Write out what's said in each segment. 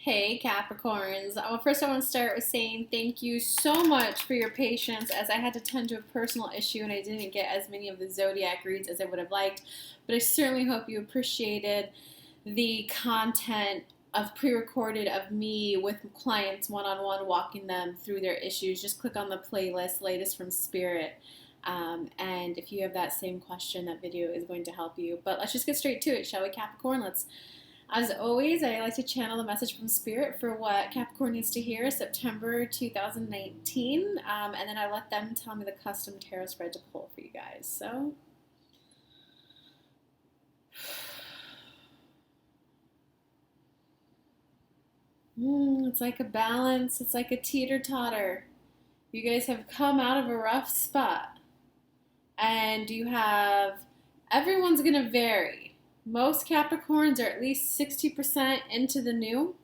Hey Capricorns. Well, first I want to start with saying thank you so much for your patience as I had to tend to a personal issue and I didn't get as many of the zodiac reads as I would have liked. But I certainly hope you appreciated the content of pre-recorded of me with clients one-on-one walking them through their issues. Just click on the playlist, Latest from Spirit. And if you have that same question, that video is going to help you. But let's just get straight to it, shall we, Capricorn? As always, I like to channel the message from Spirit for what Capricorn needs to hear September 2019, and then I let them tell me the custom tarot spread to pull for you guys. So, it's like a balance. It's like a teeter-totter. You guys have come out of a rough spot, and everyone's going to vary. Most Capricorns are at least 60% into the new.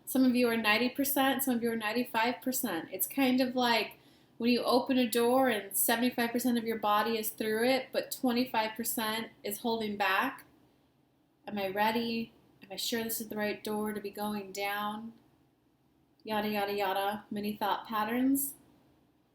Some of you are 90%, some of you are 95%. It's kind of like when you open a door and 75% of your body is through it, but 25% is holding back. Am I ready? Am I sure this is the right door to be going down? Yada, yada, yada. Many thought patterns.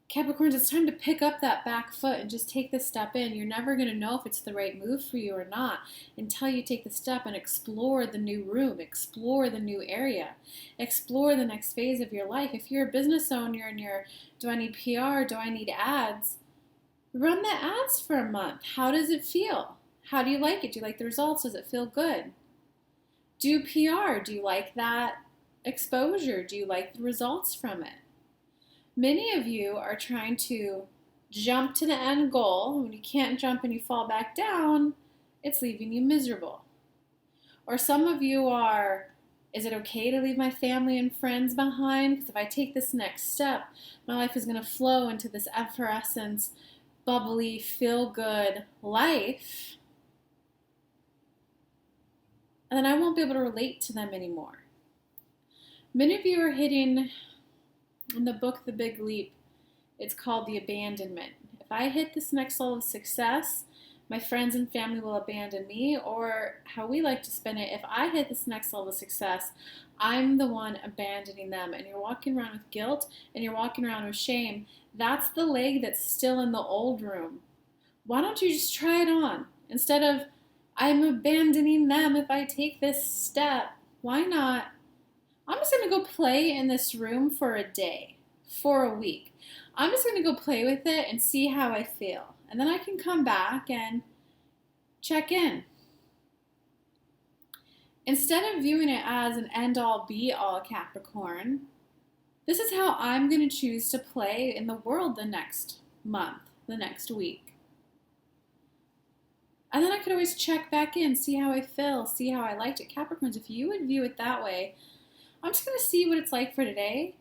Capricorns, it's time to pick up that back foot and just take this step in. You're never going to know if it's the right move for you or not until you take the step and explore the new room, explore the new area, explore the next phase of your life. If you're a business owner and do I need PR? Do I need ads? Run the ads for a month. How does it feel? How do you like it? Do you like the results? Does it feel good? Do PR. Do you like that exposure? Do you like the results from it? Many of you are trying to jump to the end goal. When you can't jump and you fall back down, it's leaving you miserable. Or some of you are, is it okay to leave my family and friends behind? Because if I take this next step, my life is going to flow into this effervescence, bubbly, feel-good life. And then I won't be able to relate to them anymore. Many of you are hitting... In the book, The Big Leap, it's called the abandonment. If I hit this next level of success, my friends and family will abandon me, or how we like to spin it, if I hit this next level of success, I'm the one abandoning them. And you're walking around with guilt, and you're walking around with shame. That's the leg that's still in the old room. Why don't you just try it on? Instead of, I'm abandoning them if I take this step, why not? I'm just going to go play in this room for a day, for a week. I'm just going to go play with it and see how I feel. And then I can come back and check in. Instead of viewing it as an end-all, be-all Capricorn, this is how I'm going to choose to play in the world the next month, the next week. And then I could always check back in, see how I feel, see how I liked it. Capricorns, if you would view it that way, I'm just going to see what it's like for today,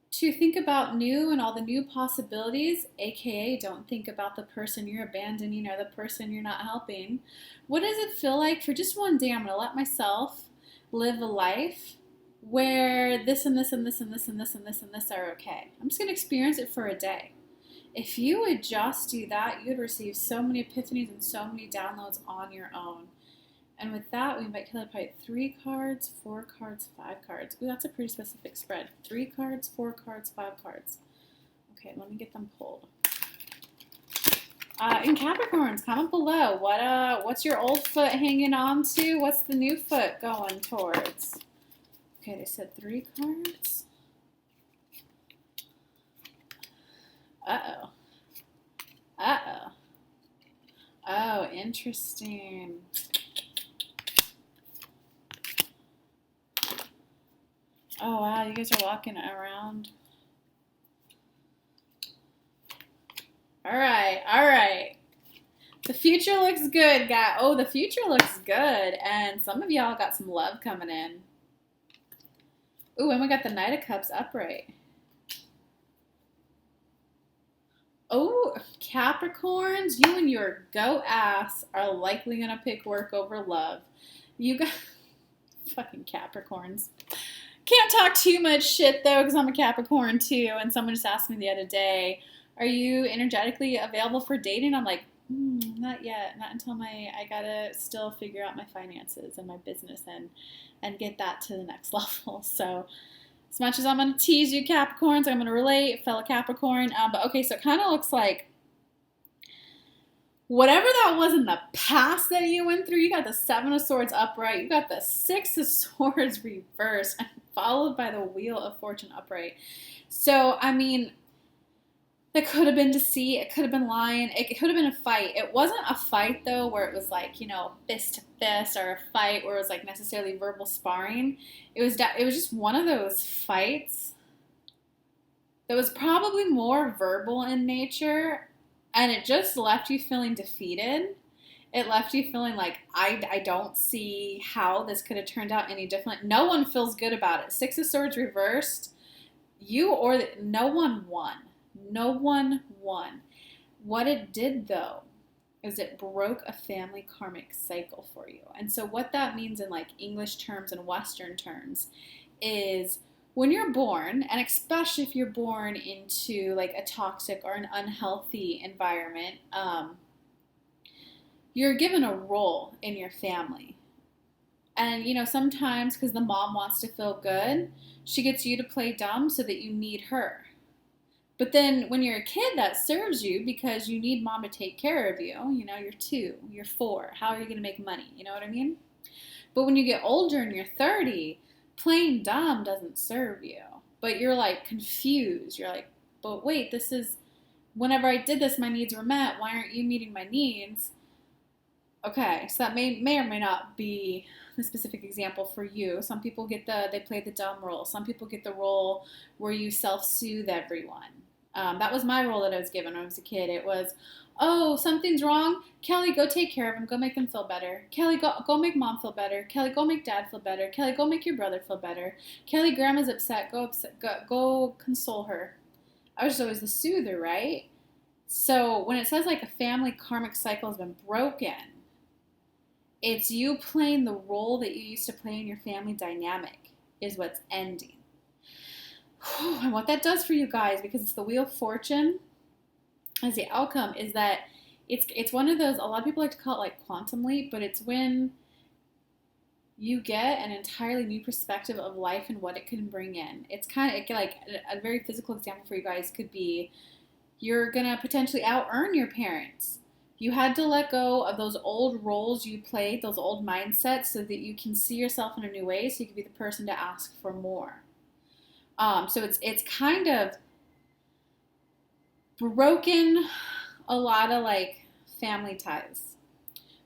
to think about new and all the new possibilities, aka don't think about the person you're abandoning or the person you're not helping. What does it feel like for just one day? I'm going to let myself live a life where this and this and this and this and this and this and this are okay. I'm just going to experience it for a day. If you would just do that, you'd receive so many epiphanies and so many downloads on your own. And with that, we might probably 3 cards, 4 cards, 5 cards. Ooh, that's a pretty specific spread. 3 cards, 4 cards, 5 cards. Okay, let me get them pulled. In Capricorns, comment below. What's your old foot hanging on to? What's the new foot going towards? Okay, they said 3 cards. Uh-oh. Uh-oh. Oh, interesting. Oh, wow, you guys are walking around. All right. The future looks good, guys. Oh, the future looks good. And some of y'all got some love coming in. Ooh, and we got the Knight of Cups upright. Oh, Capricorns, you and your goat ass are likely going to pick work over love. You got... Fucking Capricorns. Can't talk too much shit, though, because I'm a Capricorn, too. And someone just asked me the other day, are you energetically available for dating? I'm like, Not yet. Not until I gotta still figure out my finances and my business and get that to the next level. So as much as I'm gonna tease you Capricorns, I'm gonna relate, fellow Capricorn. But okay, so it kind of looks like whatever that was in the past that you went through, you got the Seven of Swords upright, you got the Six of Swords reversed, and followed by the Wheel of Fortune upright. So, I mean, it could have been deceit, it could have been lying, it could have been a fight. It wasn't a fight, though, where it was like, fist to fist, or a fight where it was like necessarily verbal sparring. It was just one of those fights that was probably more verbal in nature, and it just left you feeling defeated. It left you feeling like, I don't see how this could have turned out any different. No one feels good about it. Six of Swords reversed. No one won. No one won. What it did, though, is it broke a family karmic cycle for you. And so what that means in like English terms and Western terms is when you're born, and especially if you're born into like a toxic or an unhealthy environment, you're given a role in your family. And, sometimes because the mom wants to feel good, she gets you to play dumb so that you need her. But then when you're a kid, that serves you because you need mom to take care of you. You're 2, you're 4. How are you going to make money? You know what I mean? But when you get older and you're 30, playing dumb doesn't serve you. But you're like confused. You're like, but wait, whenever I did this, my needs were met. Why aren't you meeting my needs? Okay, so that may or may not be the specific example for you. Some people they play the dumb role. Some people get the role where you self-soothe everyone. That was my role that I was given when I was a kid. It was, oh, something's wrong. Kelly, go take care of them. Go make them feel better. Kelly, go make mom feel better. Kelly, go make dad feel better. Kelly, go make your brother feel better. Kelly, grandma's upset. Go console her. I was always the soother, right? So when it says like a family karmic cycle has been broken, it's you playing the role that you used to play in your family dynamic is what's ending. And what that does for you guys, because it's the Wheel of Fortune as the outcome, is that it's one of those, a lot of people like to call it like quantum leap, but it's when you get an entirely new perspective of life and what it can bring in. It's like a very physical example for you guys could be you're going to potentially out-earn your parents. You had to let go of those old roles you played, those old mindsets, so that you can see yourself in a new way, so you can be the person to ask for more. So it's kind of broken a lot of like family ties,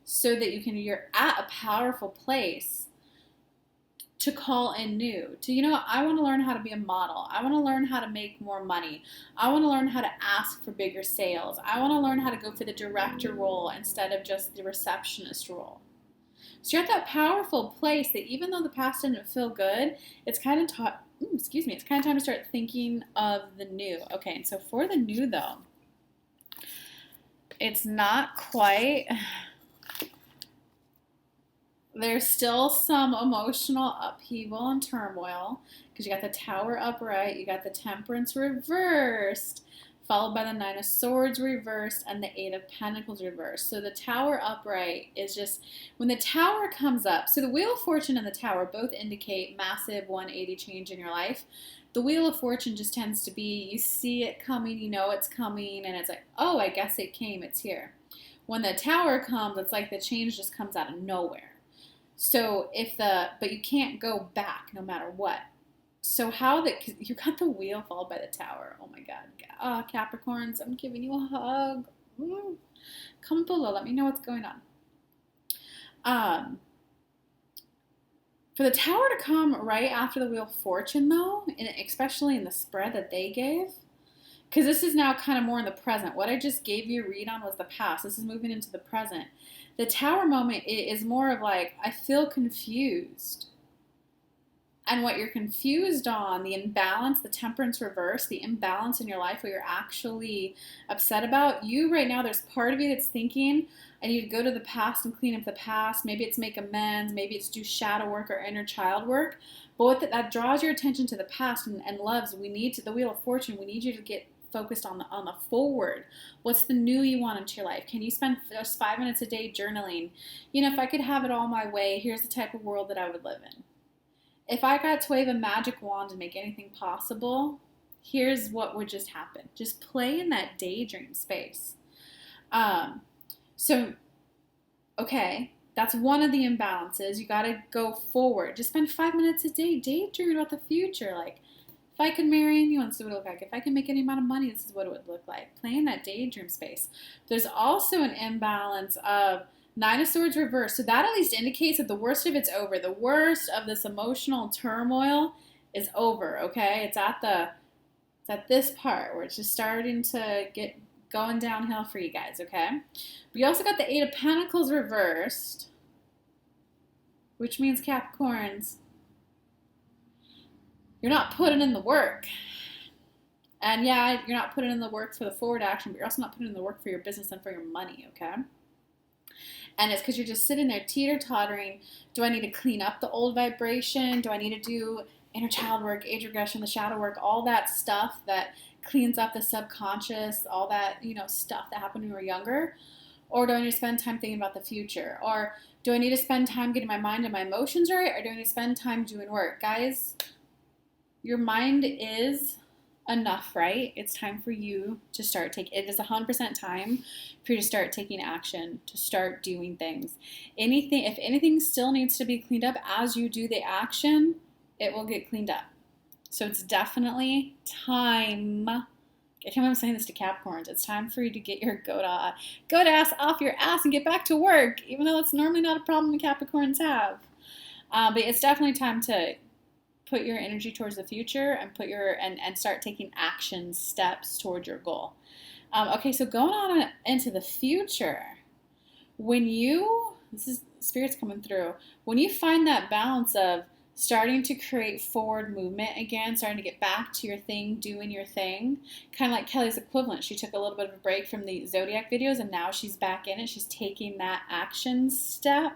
so that you're at a powerful place to call in new. I want to learn how to be a model. I want to learn how to make more money. I want to learn how to ask for bigger sales. I want to learn how to go for the director role instead of just the receptionist role. So you're at that powerful place that even though the past didn't feel good, it's kind of it's kind of time to start thinking of the new. Okay, and so for the new though, it's not quite... There's still some emotional upheaval and turmoil because you got the Tower upright, you got the Temperance reversed, followed by the Nine of Swords reversed and the Eight of Pentacles reversed. So the Tower upright is just, when the Tower comes up, so the Wheel of Fortune and the Tower both indicate massive 180 change in your life. The Wheel of Fortune just tends to be, you see it coming, you know it's coming, and it's like, oh, I guess it came, it's here. When the Tower comes, it's like the change just comes out of nowhere. So but you can't go back no matter what. So cause you got the Wheel followed by the Tower. Oh my God. Capricorns, I'm giving you a hug. Comment below, let me know what's going on. For the Tower to come right after the Wheel of Fortune though, and especially in the spread that they gave, because this is now kind of more in the present. What I just gave you a read on was the past. This is moving into the present. The Tower moment is more of like, I feel confused. And what you're confused on, the imbalance, the Temperance reverse, the imbalance in your life, what you're actually upset about, you right now, there's part of you that's thinking, I need to go to the past and clean up the past. Maybe it's make amends. Maybe it's do shadow work or inner child work. But that draws your attention to the past and loves, the Wheel of Fortune, we need you to get focused on the forward. What's the new you want into your life? Can you spend just 5 minutes a day journaling? If I could have it all my way, here's the type of world that I would live in. If I got to wave a magic wand and make anything possible, here's what would just happen. Just play in that daydream space. Okay, that's one of the imbalances. You got to go forward. Just spend 5 minutes a day daydreaming about the future. Like, if I could marry anyone, this is what it would look like. If I could make any amount of money, this is what it would look like. Play in that daydream space. There's also an imbalance of Nine of Swords reversed. So that at least indicates that the worst of it's over. The worst of this emotional turmoil is over, okay? It's at this part where it's just starting to get going downhill for you guys, okay? We also got the Eight of Pentacles reversed, which means Capricorns, you're not putting in the work. And yeah, you're not putting in the work for the forward action, but you're also not putting in the work for your business and for your money, okay? And it's because you're just sitting there teeter-tottering. Do I need to clean up the old vibration? Do I need to do inner child work, age regression, the shadow work, all that stuff that cleans up the subconscious, all that, stuff that happened when we were younger? Or do I need to spend time thinking about the future? Or do I need to spend time getting my mind and my emotions right? Or do I need to spend time doing work? Guys, your mind is enough, right? It's time for you to start taking, it is 100% time for you to start taking action, to start doing things. If anything still needs to be cleaned up as you do the action, it will get cleaned up. So it's definitely time. I can't believe I'm saying this to Capricorns. It's time for you to get your goat ass off your ass and get back to work, even though that's normally not a problem the Capricorns have. But it's definitely time to put your energy towards the future and and start taking action steps towards your goal. Okay, so going on into the future, this is Spirit's coming through, when you find that balance of starting to create forward movement again, starting to get back to your thing, doing your thing, kind of like Kelly's equivalent. She took a little bit of a break from the zodiac videos and now she's back in it. She's taking that action step.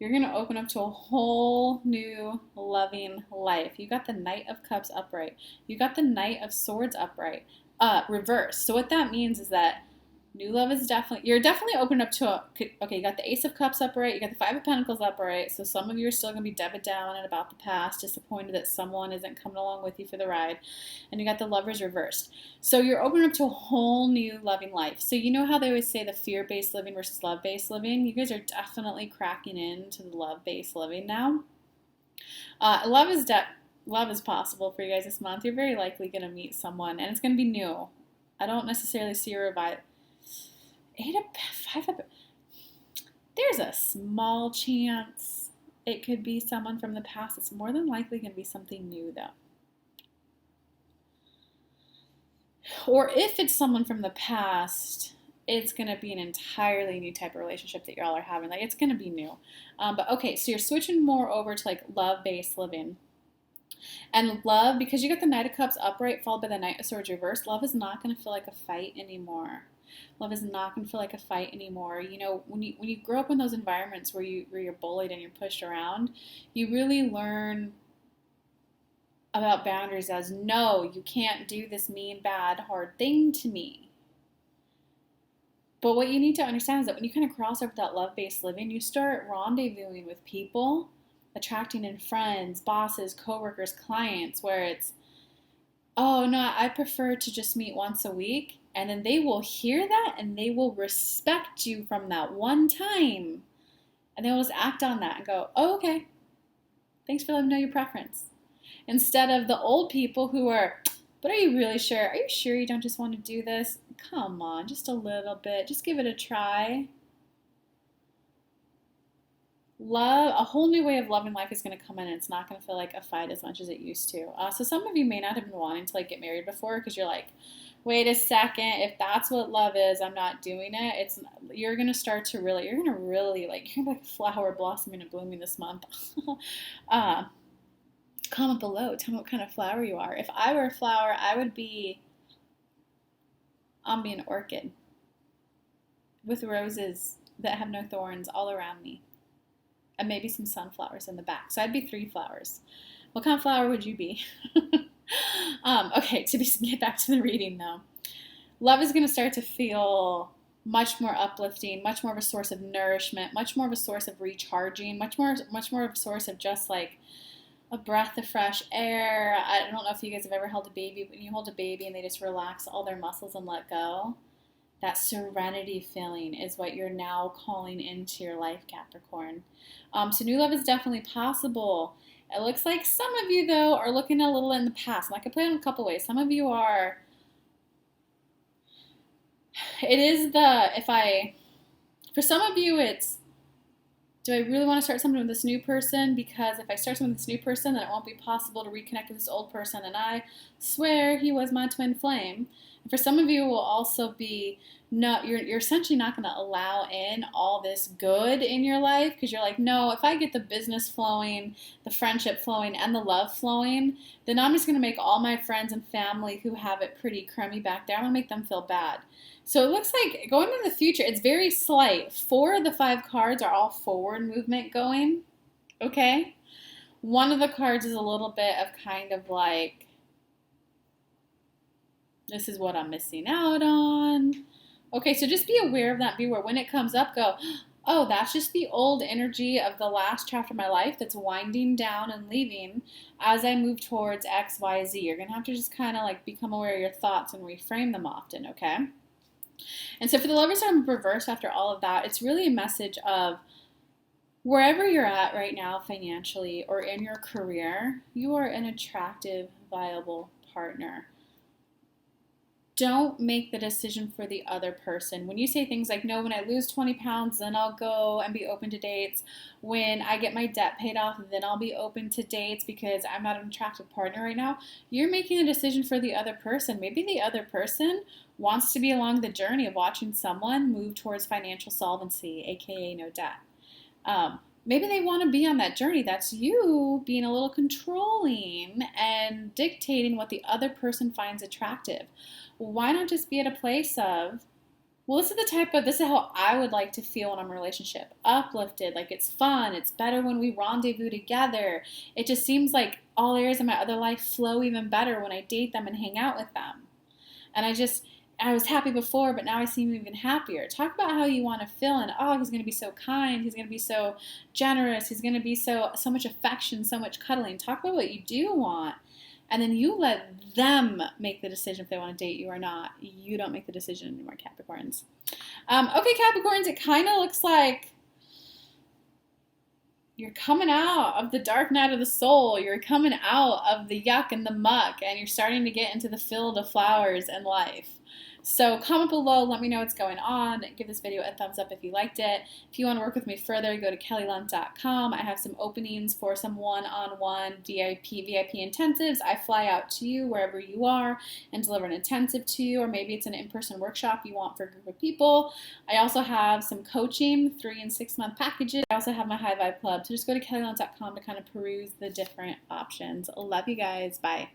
You're going to open up to a whole new loving life. You got the Knight of Cups upright. You got the Knight of Swords upright, reversed. So what that means is that new love is you're definitely open up to okay, you got the Ace of Cups upright, you got the Five of Pentacles upright, so some of you are still going to be debited down and about the past, disappointed that someone isn't coming along with you for the ride, and you got the Lovers reversed. So you're open up to a whole new loving life. So you know how they always say the fear-based living versus love-based living? You guys are definitely cracking into the love-based living now. Love is possible for you guys this month. You're very likely going to meet someone, and it's going to be new. I don't necessarily see a revival. There's a small chance it could be someone from the past. It's more than likely going to be something new, though. Or if it's someone from the past, it's going to be an entirely new type of relationship that y'all are having. Like, it's going to be new. But okay, so you're switching more over to like love-based living. And love, because you got the Knight of Cups upright followed by the Knight of Swords reversed, love is not going to feel like a fight anymore. Love is not going to feel like a fight anymore. When you grow up in those environments where you're bullied and you're pushed around, you really learn about boundaries as, no, you can't do this mean, bad, hard thing to me. But what you need to understand is that when you kind of cross over that love-based living, you start rendezvousing with people, attracting in friends, bosses, coworkers, clients, where it's, oh, no, I prefer to just meet once a week. And then they will hear that and they will respect you from that one time. And they will just act on that and go, oh, okay. Thanks for letting me know your preference. Instead of the old people who are, but are you really sure? Are you sure you don't just want to do this? Come on, just a little bit. Just give it a try. Love, a whole new way of loving life is going to come in, and it's not going to feel like a fight as much as it used to. So some of you may not have been wanting to like get married before because you're like, wait a second, if that's what love is, I'm not doing it. You're going to start to really, you're going to like a flower blossoming and blooming this month. Comment below, tell me what kind of flower you are. If I were a flower, I'd be an orchid with roses that have no thorns all around me. And maybe some sunflowers in the back. So I'd be 3 flowers. What kind of flower would you be? Okay, get back to the reading though. Love is going to start to feel much more uplifting, much more of a source of nourishment, much more of a source of recharging, much more of a source of just like a breath of fresh air. I don't know if you guys have ever held a baby. When you hold a baby and they just relax all their muscles and let go, that serenity feeling is what you're now calling into your life, Capricorn. So new love is definitely possible. It looks like some of you, though, are looking a little in the past. And I could play it in a couple ways. Some of you are, for some of you, it's, do I really want to start something with this new person? Because if I start something with this new person, then it won't be possible to reconnect with this old person. And I swear he was my twin flame. And for some of you, it will also be, no, you're essentially not going to allow in all this good in your life because you're like, no, if I get the business flowing, the friendship flowing, and the love flowing, then I'm just going to make all my friends and family who have it pretty crummy back there, I'm going to make them feel bad. So it looks like going into the future, it's very slight. 4 of the 5 cards are all forward movement going, okay? One of the cards is a little bit of kind of like, this is what I'm missing out on. Okay, so just be aware of that. Be aware. When it comes up, go, oh, that's just the old energy of the last chapter of my life that's winding down and leaving as I move towards X, Y, Z. You're going to have to just kind of like become aware of your thoughts and reframe them often, okay? And so for the lovers that are reversed after all of that, it's really a message of wherever you're at right now financially or in your career, you are an attractive, viable partner. Don't make the decision for the other person. When you say things like, no, when I lose 20 pounds, then I'll go and be open to dates. When I get my debt paid off, then I'll be open to dates because I'm not an attractive partner right now. You're making a decision for the other person. Maybe the other person wants to be along the journey of watching someone move towards financial solvency, aka no debt. Maybe they want to be on that journey. That's you being a little controlling and dictating what the other person finds attractive. Why not just be at a place of, well, this is how I would like to feel when I'm in a relationship. Uplifted, like it's fun, it's better when we rendezvous together. It just seems like all areas of my other life flow even better when I date them and hang out with them. And I was happy before, but now I seem even happier. Talk about how you want to feel and, oh, he's going to be so kind, he's going to be so generous, he's going to be so much affection, so much cuddling. Talk about what you do want. And then you let them make the decision if they want to date you or not. You don't make the decision anymore, Capricorns. Okay, Capricorns, it kind of looks like you're coming out of the dark night of the soul. You're coming out of the yuck and the muck, and you're starting to get into the field of flowers and life. So comment below, let me know what's going on. Give this video a thumbs up if you liked it. If you want to work with me further, go to kellylunt.com. I have some openings for some one-on-one VIP intensives. I fly out to you wherever you are and deliver an intensive to you, or maybe it's an in-person workshop you want for a group of people. I also have some coaching, 3 and 6 month packages. I also have my High Vibe Club. So just go to kellylunt.com to kind of peruse the different options. Love you guys. Bye.